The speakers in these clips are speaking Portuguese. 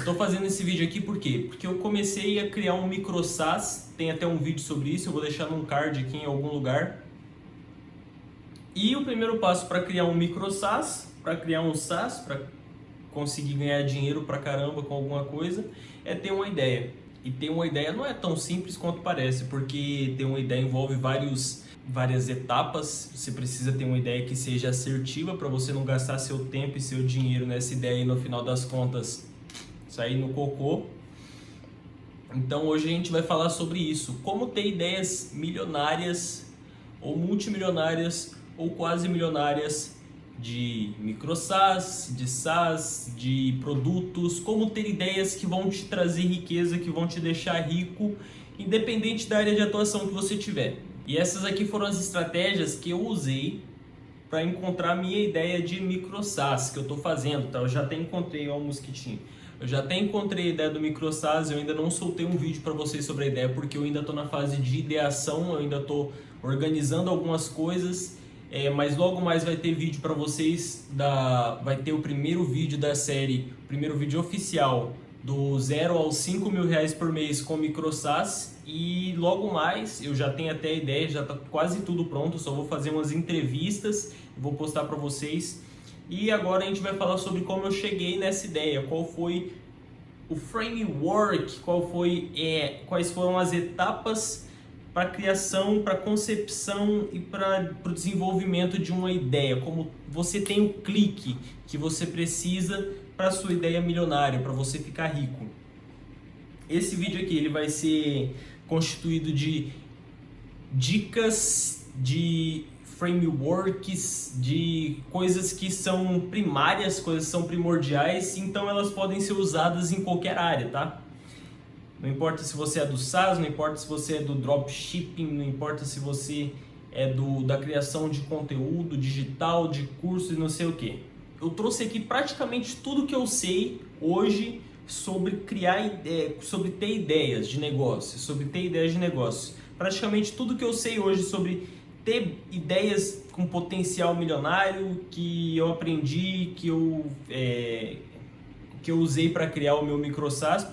Estou fazendo esse vídeo aqui por quê? Porque eu comecei a criar um micro SaaS, tem até um vídeo sobre isso, eu vou deixar num card aqui em algum lugar. E o primeiro passo para criar um micro SaaS, para criar um SaaS, para conseguir ganhar dinheiro pra caramba com alguma coisa, é ter uma ideia. E ter uma ideia não é tão simples quanto parece, porque ter uma ideia envolve várias etapas. Você precisa ter uma ideia que seja assertiva para você não gastar seu tempo e seu dinheiro nessa ideia e no final das contas sair no cocô. Então hoje a gente vai falar sobre isso, como ter ideias milionárias ou multimilionárias ou quase milionárias de micro SaaS, de SaaS, de produtos, como ter ideias que vão te trazer riqueza, que vão te deixar rico, independente da área de atuação que você tiver. E essas aqui foram as estratégias que eu usei para encontrar a minha ideia de micro SaaS que eu estou fazendo, tá? Eu já até encontrei, ó, o mosquitinho. Eu já até encontrei a ideia do micro SaaS, eu ainda não soltei um vídeo para vocês sobre a ideia, porque eu ainda estou na fase de ideação, eu ainda estou organizando algumas coisas, mas logo mais vai ter vídeo para vocês, vai ter o primeiro vídeo da série, o primeiro vídeo oficial do 0 aos 5 mil reais por mês com micro SaaS, e logo mais eu já tenho até a ideia, já está quase tudo pronto, só vou fazer umas entrevistas e vou postar para vocês. E agora a gente vai falar sobre como eu cheguei nessa ideia, qual foi o framework, quais foram as etapas para a criação, para a concepção e para o desenvolvimento de uma ideia, como você tem o clique que você precisa para a sua ideia milionária, para você ficar rico. Esse vídeo aqui ele vai ser constituído de dicas, de frameworks, de coisas que são primárias, coisas que são primordiais, então elas podem ser usadas em qualquer área, tá? Não importa se você é do SaaS, não importa se você é do dropshipping, não importa se você é da criação de conteúdo digital, de curso e não sei o que. Eu trouxe aqui praticamente tudo que eu sei hoje sobre sobre ter ideias de negócio, praticamente tudo que eu sei hoje sobre ter ideias com potencial milionário que eu aprendi, que eu usei para criar o meu micro SaaS,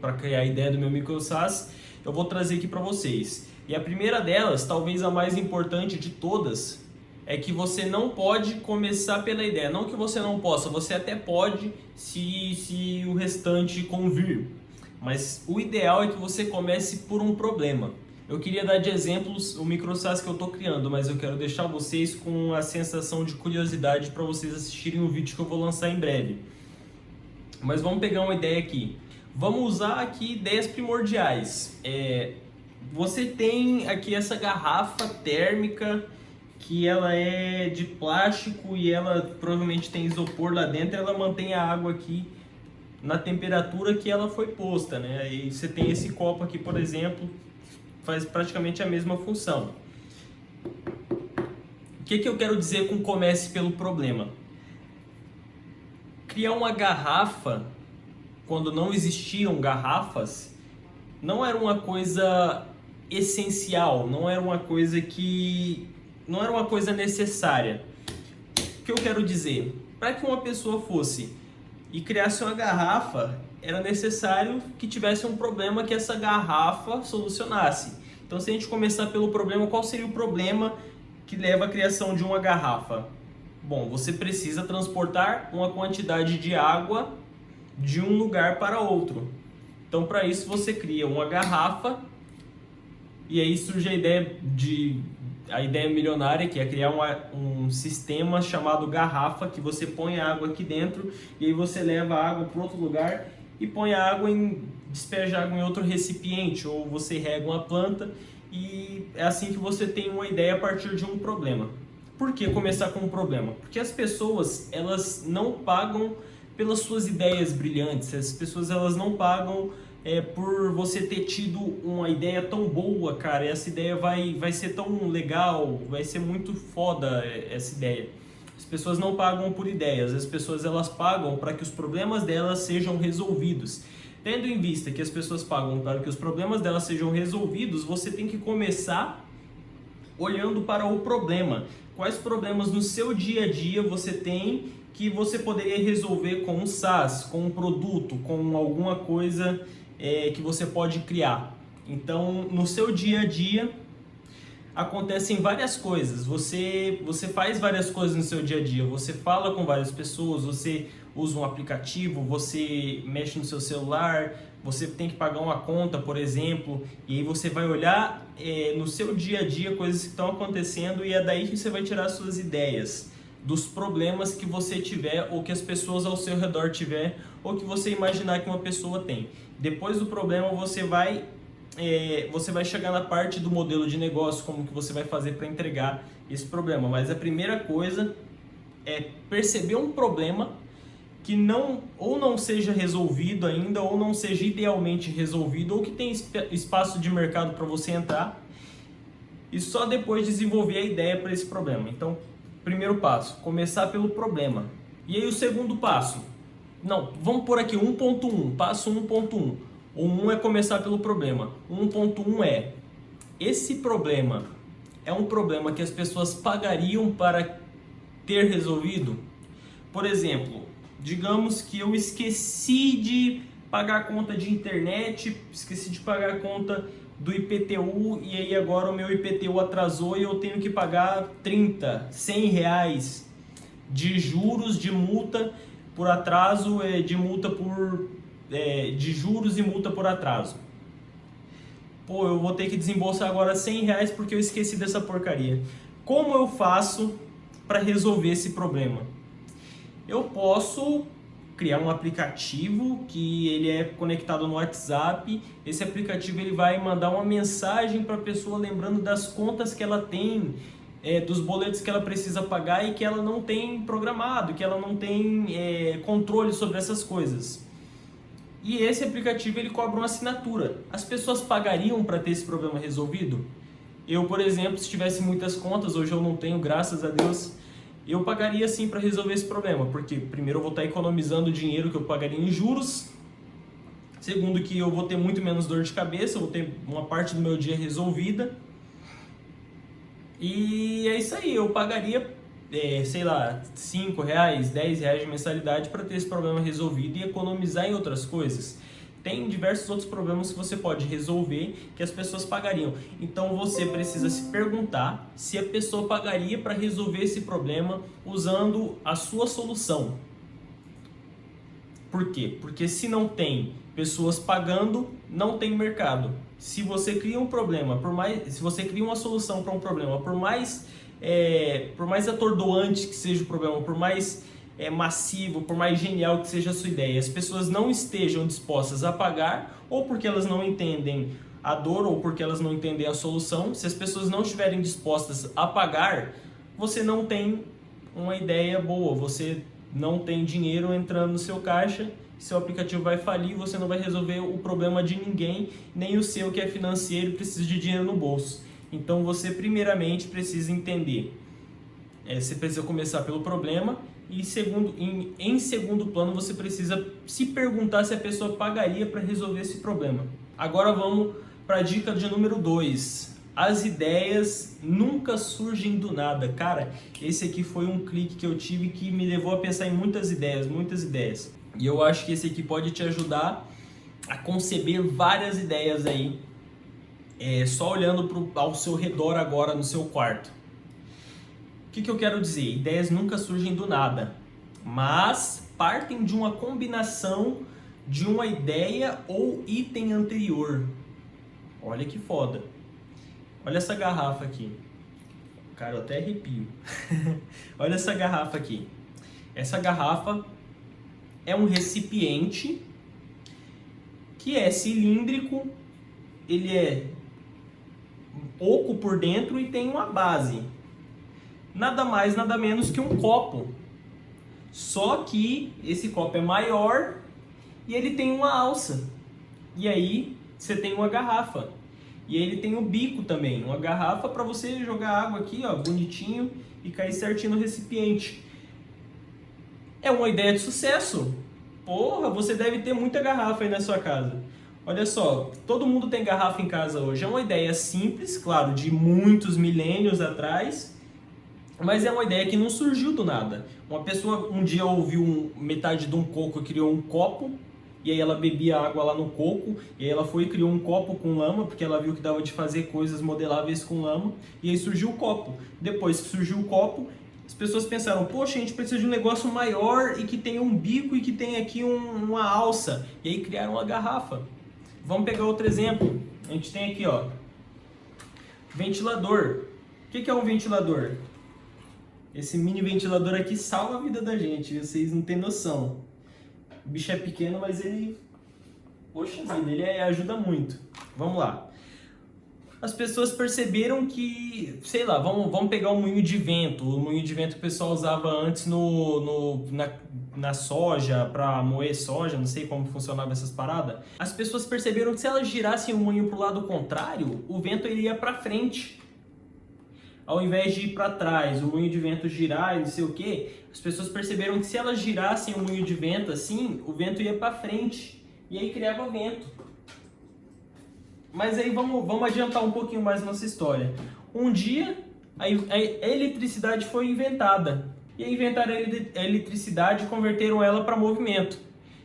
para criar a ideia do meu micro SaaS, eu vou trazer aqui para vocês. E a primeira delas, talvez a mais importante de todas, é que você não pode começar pela ideia. Não que você não possa, você até pode se o restante convir. Mas o ideal é que você comece por um problema. Eu queria dar de exemplos o micro SaaS que eu estou criando, mas eu quero deixar vocês com a sensação de curiosidade para vocês assistirem o vídeo que eu vou lançar em breve. Mas vamos pegar uma ideia aqui. Vamos usar aqui ideias primordiais. Você tem aqui essa garrafa térmica que ela é de plástico e ela provavelmente tem isopor lá dentro. Ela mantém a água aqui na temperatura que ela foi posta, né? E você tem esse copo aqui, por exemplo, faz praticamente a mesma função. O que eu quero dizer com comece pelo problema? Criar uma garrafa, quando não existiam garrafas, não era uma coisa essencial, não era uma coisa necessária. O que eu quero dizer? Para que uma pessoa fosse e criasse uma garrafa, era necessário que tivesse um problema que essa garrafa solucionasse. Então, se a gente começar pelo problema, qual seria o problema que leva à criação de uma garrafa? Bom, você precisa transportar uma quantidade de água de um lugar para outro. Então, para isso, você cria uma garrafa e aí surge a ideia milionária, que é criar um sistema chamado garrafa, que você põe a água aqui dentro e aí você leva a água para outro lugar e põe a água despeja água em outro recipiente, ou você rega uma planta, e é assim que você tem uma ideia a partir de um problema. Por que começar com um problema? Porque as pessoas, elas não pagam pelas suas ideias brilhantes, as pessoas elas não pagam por você ter tido uma ideia tão boa, cara, essa ideia vai ser tão legal, vai ser muito foda essa ideia. As pessoas não pagam por ideias, as pessoas elas pagam para que os problemas delas sejam resolvidos. Tendo em vista que as pessoas pagam para que os problemas delas sejam resolvidos, você tem que começar olhando para o problema. Quais problemas no seu dia a dia você tem que você poderia resolver com um SaaS, com um produto, com alguma coisa que você pode criar. Então, no seu dia a dia, acontecem várias coisas. Você faz várias coisas no seu dia a dia. Você fala com várias pessoas, você usa um aplicativo, você mexe no seu celular, você tem que pagar uma conta, por exemplo, e aí você vai olhar no seu dia a dia coisas que estão acontecendo e é daí que você vai tirar suas ideias dos problemas que você tiver ou que as pessoas ao seu redor tiver ou que você imaginar que uma pessoa tem. Depois do problema você vai chegar na parte do modelo de negócio, como que você vai fazer para entregar esse problema. Mas a primeira coisa é perceber um problema que não seja resolvido ainda, ou não seja idealmente resolvido, ou que tem espaço de mercado para você entrar, e só depois desenvolver a ideia para esse problema. Então, primeiro passo, começar pelo problema. E aí o segundo passo, vamos por aqui 1.1, passo 1.1. O 1 é começar pelo problema. 1.1 é, esse problema é um problema que as pessoas pagariam para ter resolvido? Por exemplo, digamos que eu esqueci de pagar a conta de internet, esqueci de pagar a conta do IPTU e aí agora o meu IPTU atrasou e eu tenho que pagar 30, 100 reais de juros, de multa por atraso, de juros e multa por atraso. Pô, eu vou ter que desembolsar agora 100 reais porque eu esqueci dessa porcaria. Como eu faço para resolver esse problema? Eu posso criar um aplicativo que ele é conectado no WhatsApp. Esse aplicativo ele vai mandar uma mensagem para a pessoa lembrando das contas que ela tem, dos boletos que ela precisa pagar e que ela não tem programado, que ela não tem controle sobre essas coisas. E esse aplicativo ele cobra uma assinatura. As pessoas pagariam para ter esse problema resolvido? Eu, por exemplo, se tivesse muitas contas, hoje eu não tenho, graças a Deus, eu pagaria sim para resolver esse problema, porque primeiro eu vou estar economizando o dinheiro que eu pagaria em juros, segundo que eu vou ter muito menos dor de cabeça, eu vou ter uma parte do meu dia resolvida, e é isso aí, eu pagaria, sei lá, 5 reais, 10 reais de mensalidade para ter esse problema resolvido e economizar em outras coisas. Tem diversos outros problemas que você pode resolver que as pessoas pagariam. Então você precisa se perguntar se a pessoa pagaria para resolver esse problema usando a sua solução. Por quê? Porque se não tem pessoas pagando, não tem mercado. Se você cria um problema, se você cria uma solução para um problema, por mais atordoante que seja o problema, por mais massivo, por mais genial que seja a sua ideia, as pessoas não estejam dispostas a pagar, ou porque elas não entendem a dor, ou porque elas não entendem a solução, se as pessoas não estiverem dispostas a pagar, você não tem uma ideia boa, você não tem dinheiro entrando no seu caixa, seu aplicativo vai falir, você não vai resolver o problema de ninguém, nem o seu que é financeiro e precisa de dinheiro no bolso. Então você primeiramente precisa entender, você precisa começar pelo problema, e em segundo plano você precisa se perguntar se a pessoa pagaria para resolver esse problema. Agora vamos para a dica de número 2. As ideias nunca surgem do nada. Cara, esse aqui foi um clique que eu tive que me levou a pensar em muitas ideias. E eu acho que esse aqui pode te ajudar a conceber várias ideias aí, só olhando ao seu redor agora no seu quarto. O que eu quero dizer? Ideias nunca surgem do nada, mas partem de uma combinação de uma ideia ou item anterior. Olha que foda. Olha essa garrafa aqui. Cara, eu até arrepio. Olha essa garrafa aqui. Essa garrafa é um recipiente que é cilíndrico, ele é oco por dentro e tem uma base. Nada mais, nada menos que um copo. Só que esse copo é maior e ele tem uma alça. E aí você tem uma garrafa. E aí ele tem o bico também, uma garrafa para você jogar água aqui, ó, bonitinho, e cair certinho no recipiente. É uma ideia de sucesso. Porra, você deve ter muita garrafa aí na sua casa. Olha só, todo mundo tem garrafa em casa hoje. É uma ideia simples, claro, de muitos milênios atrás, Mas é uma ideia que não surgiu do nada. Uma pessoa um dia ouviu metade de um coco e criou um copo, e aí ela bebia água lá no coco, e aí ela foi e criou um copo com lama, porque ela viu que dava de fazer coisas modeláveis com lama, e aí surgiu o copo. Depois que surgiu o copo, as pessoas pensaram, poxa, a gente precisa de um negócio maior e que tenha um bico e que tenha aqui uma alça. E aí criaram uma garrafa. Vamos pegar outro exemplo. A gente tem aqui, ó, ventilador. O que é um ventilador? Esse mini ventilador aqui salva a vida da gente, vocês não têm noção. O bicho é pequeno, mas ele... Poxa vida, ele ajuda muito. Vamos lá. As pessoas perceberam que, sei lá, vamos pegar um moinho de vento. O moinho de vento que o pessoal usava antes na soja, para moer soja, não sei como funcionava essas paradas. As pessoas perceberam que se elas girassem o moinho para o lado contrário, o vento iria para frente. Ao invés de ir para trás, o moinho de vento girar e não sei o que, as pessoas perceberam que se elas girassem o moinho de vento assim, o vento ia para frente e aí criava vento. Mas aí vamos adiantar um pouquinho mais nossa história. Um dia a eletricidade foi inventada e aí inventaram a eletricidade e converteram ela para movimento.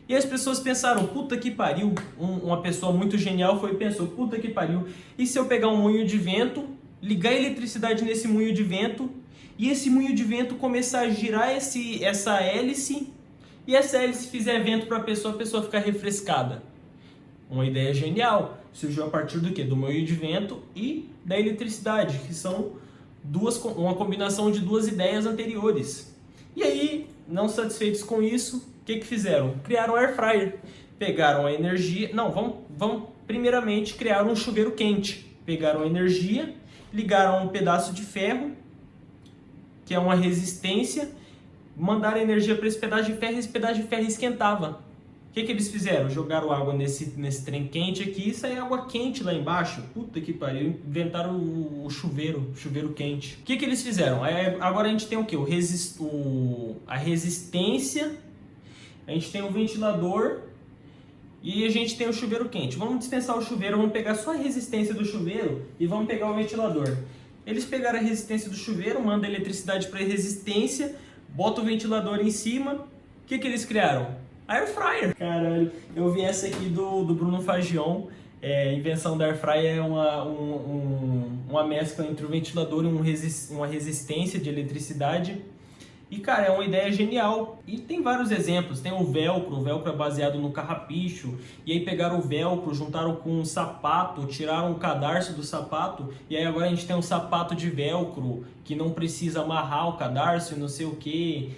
E as pessoas pensaram, puta que pariu, uma pessoa muito genial foi e pensou, puta que pariu, e se eu pegar um moinho de vento, ligar a eletricidade nesse moinho de vento e esse moinho de vento começar a girar essa hélice e essa hélice fizer vento para a pessoa ficar refrescada. Uma ideia genial. Surgiu a partir do quê? Do moinho de vento e da eletricidade, que são uma combinação de duas ideias anteriores. E aí, não satisfeitos com isso, o que fizeram? Criaram um air fryer. Pegaram a energia... Não, vamos primeiramente criar um chuveiro quente. Pegaram a energia, ligaram um pedaço de ferro, que é uma resistência, mandaram energia para esse pedaço de ferro e esse pedaço de ferro esquentava. O que eles fizeram? Jogaram água nesse trem quente aqui e saiu água quente lá embaixo. Puta que pariu, inventaram o chuveiro quente. O que eles fizeram? Agora a gente tem o que? A resistência, a gente tem o ventilador e a gente tem o chuveiro quente. Vamos dispensar o chuveiro, vamos pegar só a resistência do chuveiro e vamos pegar o ventilador. Eles pegaram a resistência do chuveiro, mandam a eletricidade para a resistência, botam o ventilador em cima. O que eles criaram? Air fryer. Caralho, eu vi essa aqui do Bruno Fagion. A invenção da Air fryer é uma mescla entre o ventilador e uma resistência de eletricidade. E, cara, é uma ideia genial. E tem vários exemplos. Tem o velcro é baseado no carrapicho. E aí pegaram o velcro, juntaram com um sapato, tiraram o cadarço do sapato. E aí agora a gente tem um sapato de velcro, que não precisa amarrar o cadarço e não sei o que.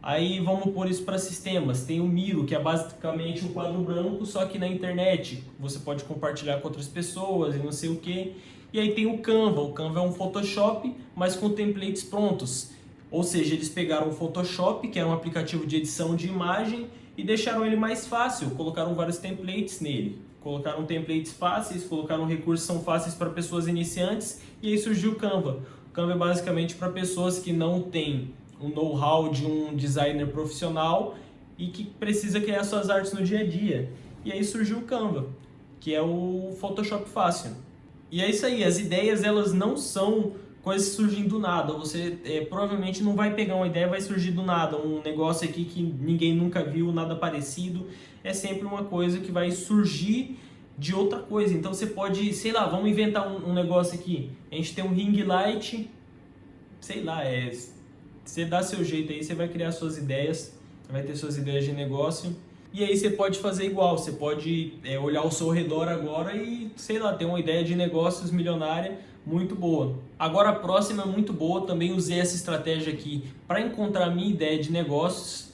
Aí vamos pôr isso para sistemas. Tem o Miro, que é basicamente um quadro branco, só que na internet. Você pode compartilhar com outras pessoas e não sei o que. E aí tem o Canva. O Canva é um Photoshop, mas com templates prontos. Ou seja, eles pegaram o Photoshop, que era um aplicativo de edição de imagem, e deixaram ele mais fácil. Colocaram vários templates nele. Colocaram templates fáceis, colocaram recursos que são fáceis para pessoas iniciantes, e aí surgiu o Canva. O Canva é basicamente para pessoas que não têm o know-how de um designer profissional e que precisa criar suas artes no dia a dia. E aí surgiu o Canva, que é o Photoshop fácil. E é isso aí, as ideias elas não são coisas que surgem do nada. Você provavelmente não vai pegar uma ideia e vai surgir do nada. Um negócio aqui que ninguém nunca viu, nada parecido. É sempre uma coisa que vai surgir de outra coisa. Então você pode, sei lá, vamos inventar um negócio aqui. A gente tem um ring light, sei lá, você dá seu jeito aí, você vai criar suas ideias, vai ter suas ideias de negócio. E aí você pode fazer igual, você pode olhar ao seu redor agora e, sei lá, ter uma ideia de negócios milionária muito boa. Agora a próxima é muito boa, também usei essa estratégia aqui para encontrar a minha ideia de negócios.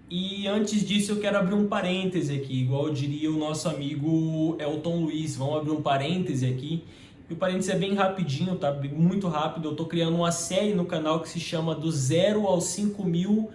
E antes disso eu quero abrir um parêntese aqui, igual diria o nosso amigo Elton Luiz. Vamos abrir um parêntese aqui. E o parêntese é bem rapidinho, tá? Muito rápido. Eu tô criando uma série no canal que se chama do 0 aos 5 mil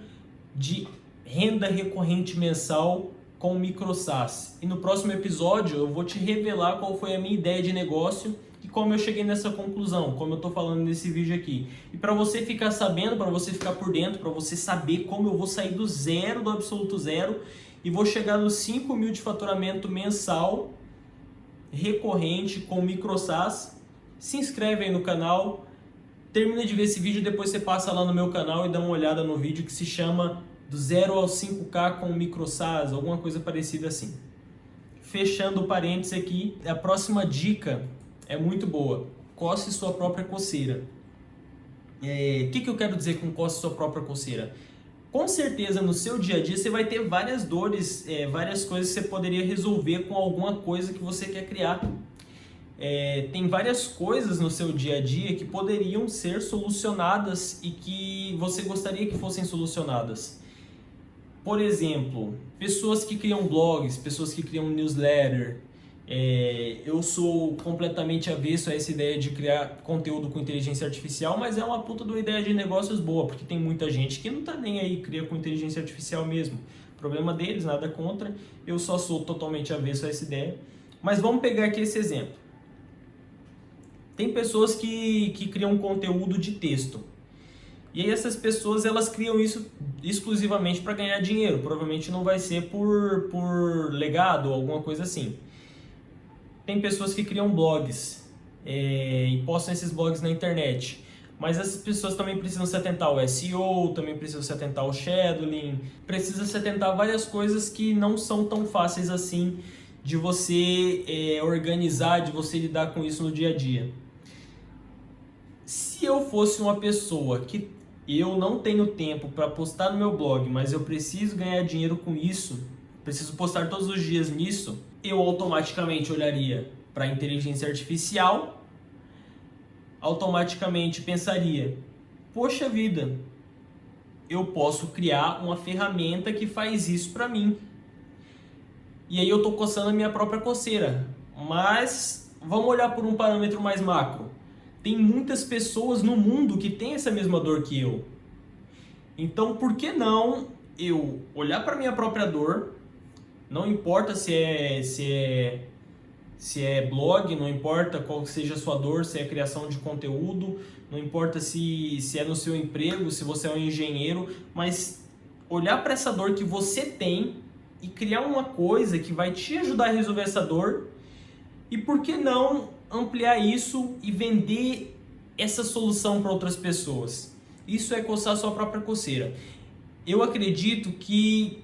de renda recorrente mensal com micro SaaS. E no próximo episódio eu vou te revelar qual foi a minha ideia de negócio e como eu cheguei nessa conclusão, como eu tô falando nesse vídeo aqui. E para você ficar sabendo, para você ficar por dentro, para você saber como eu vou sair do zero, do absoluto zero, e vou chegar nos 5 mil de faturamento mensal recorrente com micro SaaS, se inscreve aí no canal, termina de ver esse vídeo, depois você passa lá no meu canal e dá uma olhada no vídeo que se chama do 0 ao 5K com micro SaaS, alguma coisa parecida assim. Fechando o parênteses aqui, a próxima dica é muito boa. Coce sua própria coceira. O que eu quero dizer com coce sua própria coceira? Com certeza no seu dia a dia você vai ter várias dores, várias coisas que você poderia resolver com alguma coisa que você quer criar. Tem várias coisas no seu dia a dia que poderiam ser solucionadas e que você gostaria que fossem solucionadas. Por exemplo, pessoas que criam blogs, pessoas que criam newsletter. Eu sou completamente avesso a essa ideia de criar conteúdo com inteligência artificial, mas é uma puta de uma ideia de negócios boa, porque tem muita gente que não tá nem aí, cria com inteligência artificial mesmo. Problema deles, nada contra, eu só sou totalmente avesso a essa ideia. Mas vamos pegar aqui esse exemplo. Tem pessoas que criam conteúdo de texto. E aí essas pessoas, elas criam isso exclusivamente para ganhar dinheiro. Provavelmente não vai ser por legado ou alguma coisa assim. Tem pessoas que criam blogs e postam esses blogs na internet. Mas essas pessoas também precisam se atentar ao SEO, também precisam se atentar ao shadowing. Precisa se atentar a várias coisas que não são tão fáceis assim de você organizar, de você lidar com isso no dia a dia. Se eu fosse uma pessoa que eu não tenho tempo para postar no meu blog, mas eu preciso ganhar dinheiro com isso, preciso postar todos os dias nisso, eu automaticamente olharia para a inteligência artificial, automaticamente pensaria, poxa vida, eu posso criar uma ferramenta que faz isso para mim. E aí eu estou coçando a minha própria coceira. Mas vamos olhar por um parâmetro mais macro. Tem muitas pessoas no mundo que têm essa mesma dor que eu. Então por que não eu olhar para a minha própria dor? Não importa se é blog, não importa qual seja a sua dor, se é criação de conteúdo, não importa se é no seu emprego, se você é um engenheiro, mas olhar para essa dor que você tem e criar uma coisa que vai te ajudar a resolver essa dor, e por que não ampliar isso e vender essa solução para outras pessoas? Isso é coçar sua própria coceira. Eu acredito que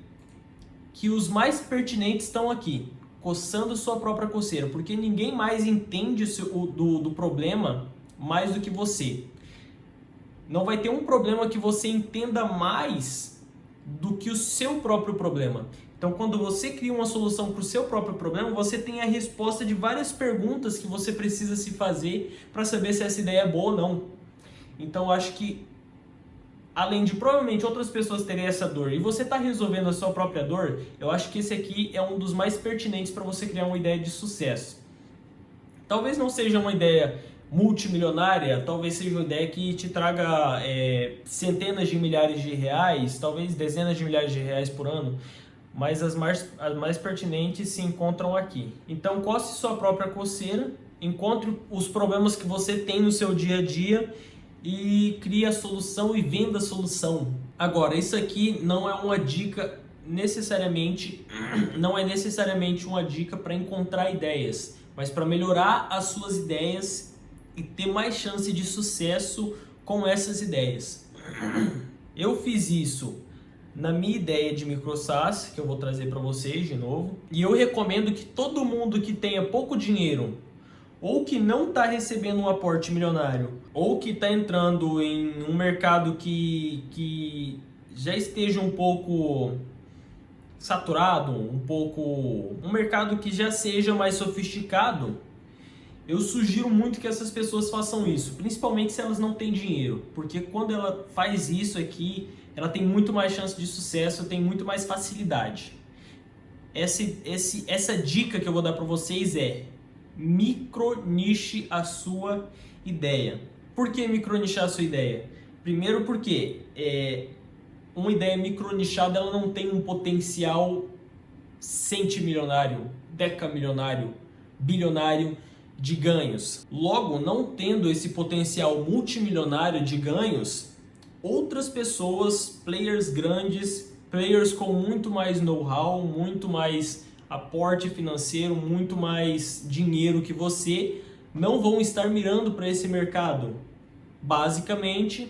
os mais pertinentes estão aqui, coçando sua própria coceira, porque ninguém mais entende do problema mais do que você. Não vai ter um problema que você entenda mais do que o seu próprio problema. Então, quando você cria uma solução para o seu próprio problema, você tem a resposta de várias perguntas que você precisa se fazer para saber se essa ideia é boa ou não. Então, eu acho que, além de provavelmente outras pessoas terem essa dor e você está resolvendo a sua própria dor, eu acho que esse aqui é um dos mais pertinentes para você criar uma ideia de sucesso. Talvez não seja uma ideia multimilionária, talvez seja uma ideia que te traga centenas de milhares de reais, talvez dezenas de milhares de reais por ano, mas as mais pertinentes se encontram aqui. Então, coce sua própria coceira, encontre os problemas que você tem no seu dia a dia e crie a solução e venda a solução. Agora, isso aqui não é uma dica necessariamente, não é necessariamente uma dica para encontrar ideias, mas para melhorar as suas ideias e ter mais chance de sucesso com essas ideias. Eu fiz isso na minha ideia de micro SaaS, que eu vou trazer para vocês de novo, e eu recomendo que todo mundo que tenha pouco dinheiro, ou que não está recebendo um aporte milionário, ou que está entrando em um mercado que já esteja um pouco saturado, um mercado que já seja mais sofisticado, eu sugiro muito que essas pessoas façam isso, principalmente se elas não têm dinheiro, porque quando ela faz isso aqui, ela tem muito mais chance de sucesso, tem muito mais facilidade. Essa dica que eu vou dar para vocês é: microniche a sua ideia. Por que micronichar a sua ideia? Primeiro porque uma ideia micronichada ela não tem um potencial centimilionário, decamilionário, bilionário de ganhos. Logo, não tendo esse potencial multimilionário de ganhos, outras pessoas, players grandes, players com muito mais know-how, muito mais aporte financeiro, muito mais dinheiro que você, não vão estar mirando para esse mercado. Basicamente,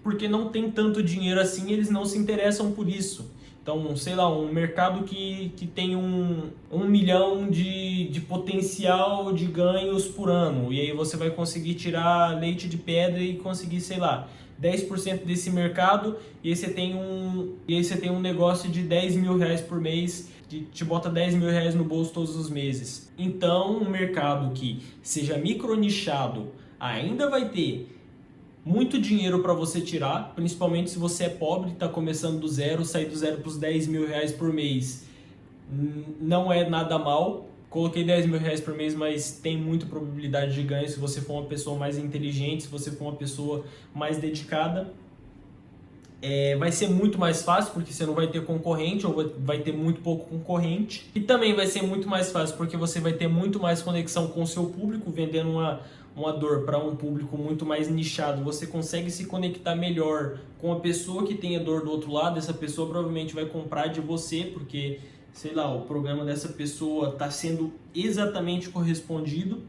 porque não tem tanto dinheiro assim, eles não se interessam por isso. Então, sei lá, um mercado que tem 1 milhão de potencial de ganhos por ano, e aí você vai conseguir tirar leite de pedra e conseguir, sei lá, 10% desse mercado, e aí você tem um negócio de 10 mil reais por mês, que te bota 10 mil reais no bolso todos os meses. Então, um mercado que seja micronichado ainda vai ter muito dinheiro para você tirar, principalmente se você é pobre, está começando do zero, sair do zero para os 10 mil reais por mês não é nada mal. Coloquei 10 mil reais por mês, mas tem muita probabilidade de ganho se você for uma pessoa mais inteligente, se você for uma pessoa mais dedicada. Vai ser muito mais fácil porque você não vai ter concorrente ou vai ter muito pouco concorrente. E também vai ser muito mais fácil porque você vai ter muito mais conexão com o seu público, vendendo uma dor para um público muito mais nichado. Você consegue se conectar melhor com a pessoa que tem a dor do outro lado. Essa pessoa provavelmente vai comprar de você porque, sei lá, o problema dessa pessoa está sendo exatamente correspondido.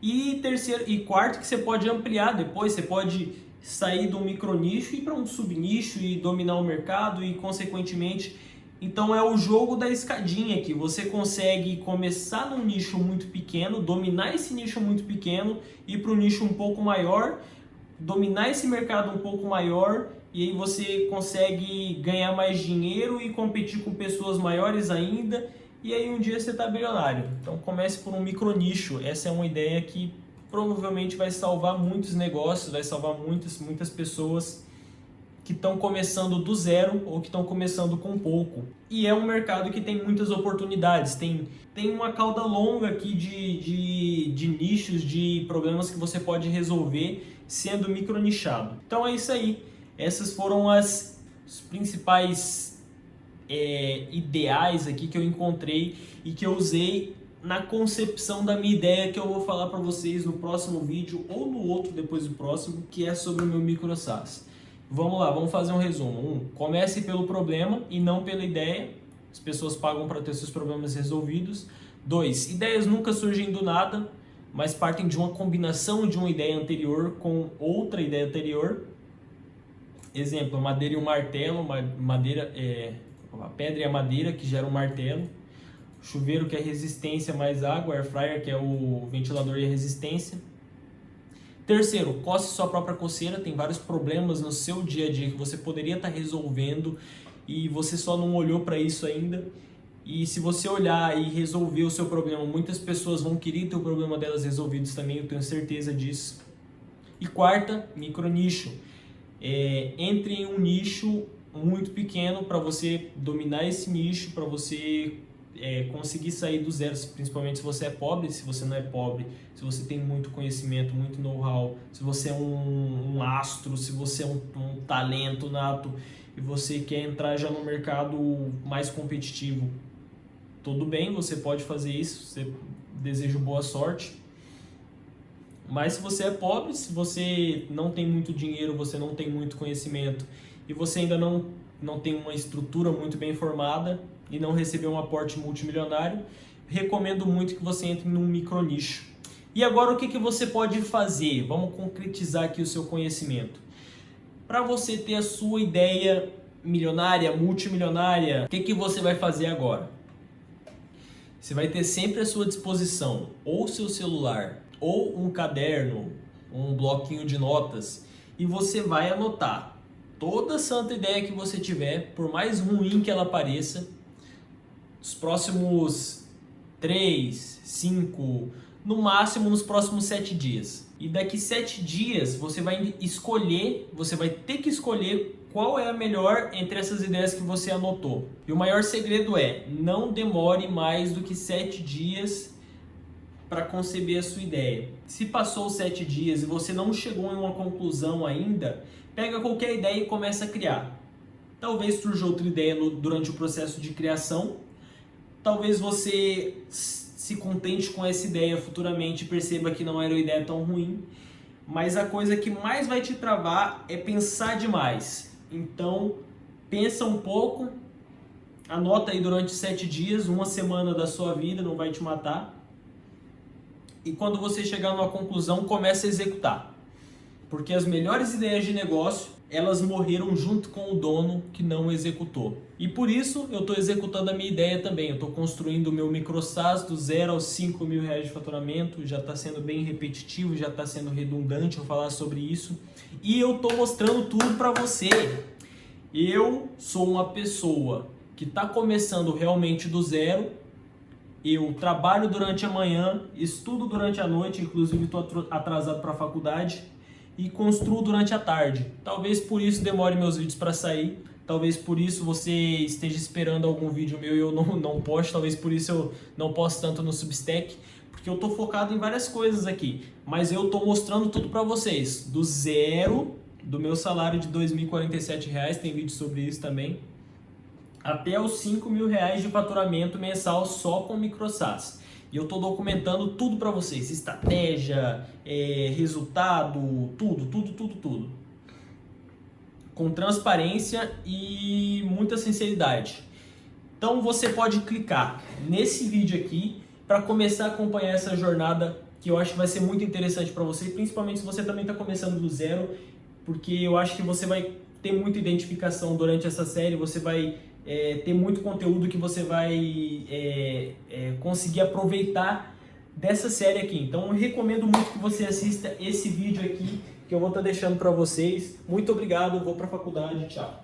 E terceiro e quarto, que você pode ampliar depois, você pode sair de um micronicho e ir para um subnicho e dominar o mercado e consequentemente, então é o jogo da escadinha que você consegue começar num nicho muito pequeno, dominar esse nicho muito pequeno, ir para um nicho um pouco maior, dominar esse mercado um pouco maior, e aí você consegue ganhar mais dinheiro e competir com pessoas maiores ainda, e aí um dia você está bilionário. Então comece por um micronicho. Essa é uma ideia que provavelmente vai salvar muitos negócios, vai salvar muitas pessoas que estão começando do zero ou que estão começando com pouco. E é um mercado que tem muitas oportunidades, tem uma cauda longa aqui de nichos, de problemas que você pode resolver sendo micronichado. Então é isso aí. Essas foram os principais ideais aqui que eu encontrei e que eu usei na concepção da minha ideia, que eu vou falar para vocês no próximo vídeo ou no outro depois do próximo, que é sobre o meu micro SaaS. Vamos lá, vamos fazer um resumo. Comece pelo problema e não pela ideia. As pessoas pagam para ter seus problemas resolvidos. 2, ideias nunca surgem do nada, mas partem de uma combinação de uma ideia anterior com outra ideia anterior. Exemplo, madeira e um martelo, a pedra e a madeira que gera um martelo. Chuveiro, que é resistência mais água, air fryer, que é o ventilador e a resistência. Terceiro, coce sua própria coceira. Tem vários problemas no seu dia a dia que você poderia estar resolvendo e você só não olhou para isso ainda. E se você olhar e resolver o seu problema, muitas pessoas vão querer ter o problema delas resolvidos também, eu tenho certeza disso. E quarta, micronicho. Entre em um nicho muito pequeno para você dominar esse nicho, para você conseguir sair do zero, principalmente se você é pobre. Se você não é pobre, se você tem muito conhecimento, muito know-how, se você é um astro, se você é um talento nato e você quer entrar já no mercado mais competitivo, tudo bem, você pode fazer isso, você desejo boa sorte. Mas se você é pobre, se você não tem muito dinheiro, você não tem muito conhecimento e você ainda não tem uma estrutura muito bem formada e não recebeu um aporte multimilionário, recomendo muito que você entre num micronicho. E agora o que você pode fazer? Vamos concretizar aqui o seu conhecimento. Para você ter a sua ideia milionária, multimilionária, o que você vai fazer agora? Você vai ter sempre à sua disposição ou seu celular, ou um caderno, um bloquinho de notas, e você vai anotar toda santa ideia que você tiver, por mais ruim que ela pareça, nos próximos 3, 5, no máximo nos próximos 7 dias. E daqui 7 dias você vai ter que escolher qual é a melhor entre essas ideias que você anotou. E o maior segredo é, não demore mais do que 7 dias para conceber a sua ideia. Se passou 7 dias e você não chegou em uma conclusão ainda, pega qualquer ideia e começa a criar. Talvez surja outra ideia durante o processo de criação. Talvez você se contente com essa ideia futuramente e perceba que não era uma ideia tão ruim. Mas a coisa que mais vai te travar é pensar demais. Então, pensa um pouco, anota aí durante 7 dias, uma semana da sua vida, não vai te matar. e quando você chegar numa conclusão, comece a executar. Porque as melhores ideias de negócio, elas morreram junto com o dono que não executou. E por isso eu estou executando a minha ideia também. Eu estou construindo o meu micro-SaaS do 0 aos 5 mil reais de faturamento. Já está sendo bem repetitivo, já está sendo redundante eu falar sobre isso. E eu estou mostrando tudo para você. Eu sou uma pessoa que está começando realmente do zero. Eu trabalho durante a manhã, estudo durante a noite, inclusive estou atrasado para a faculdade, e construo durante a tarde. Talvez por isso demore meus vídeos para sair, talvez por isso você esteja esperando algum vídeo meu e eu não posto, talvez por isso eu não posto tanto no Substack, porque eu estou focado em várias coisas aqui, mas eu estou mostrando tudo para vocês, do zero, do meu salário de R$ 2.047, tem vídeo sobre isso também, até os 5 mil reais de faturamento mensal só com micro-SaaS. E eu estou documentando tudo para vocês, estratégia, resultado, tudo. Com transparência e muita sinceridade. Então você pode clicar nesse vídeo aqui para começar a acompanhar essa jornada que eu acho que vai ser muito interessante para você, principalmente se você também está começando do zero, porque eu acho que você vai ter muita identificação durante essa série, você vai ter muito conteúdo que você vai conseguir aproveitar dessa série aqui. Então eu recomendo muito que você assista esse vídeo aqui que eu vou estar deixando para vocês. Muito obrigado, vou para a faculdade, tchau.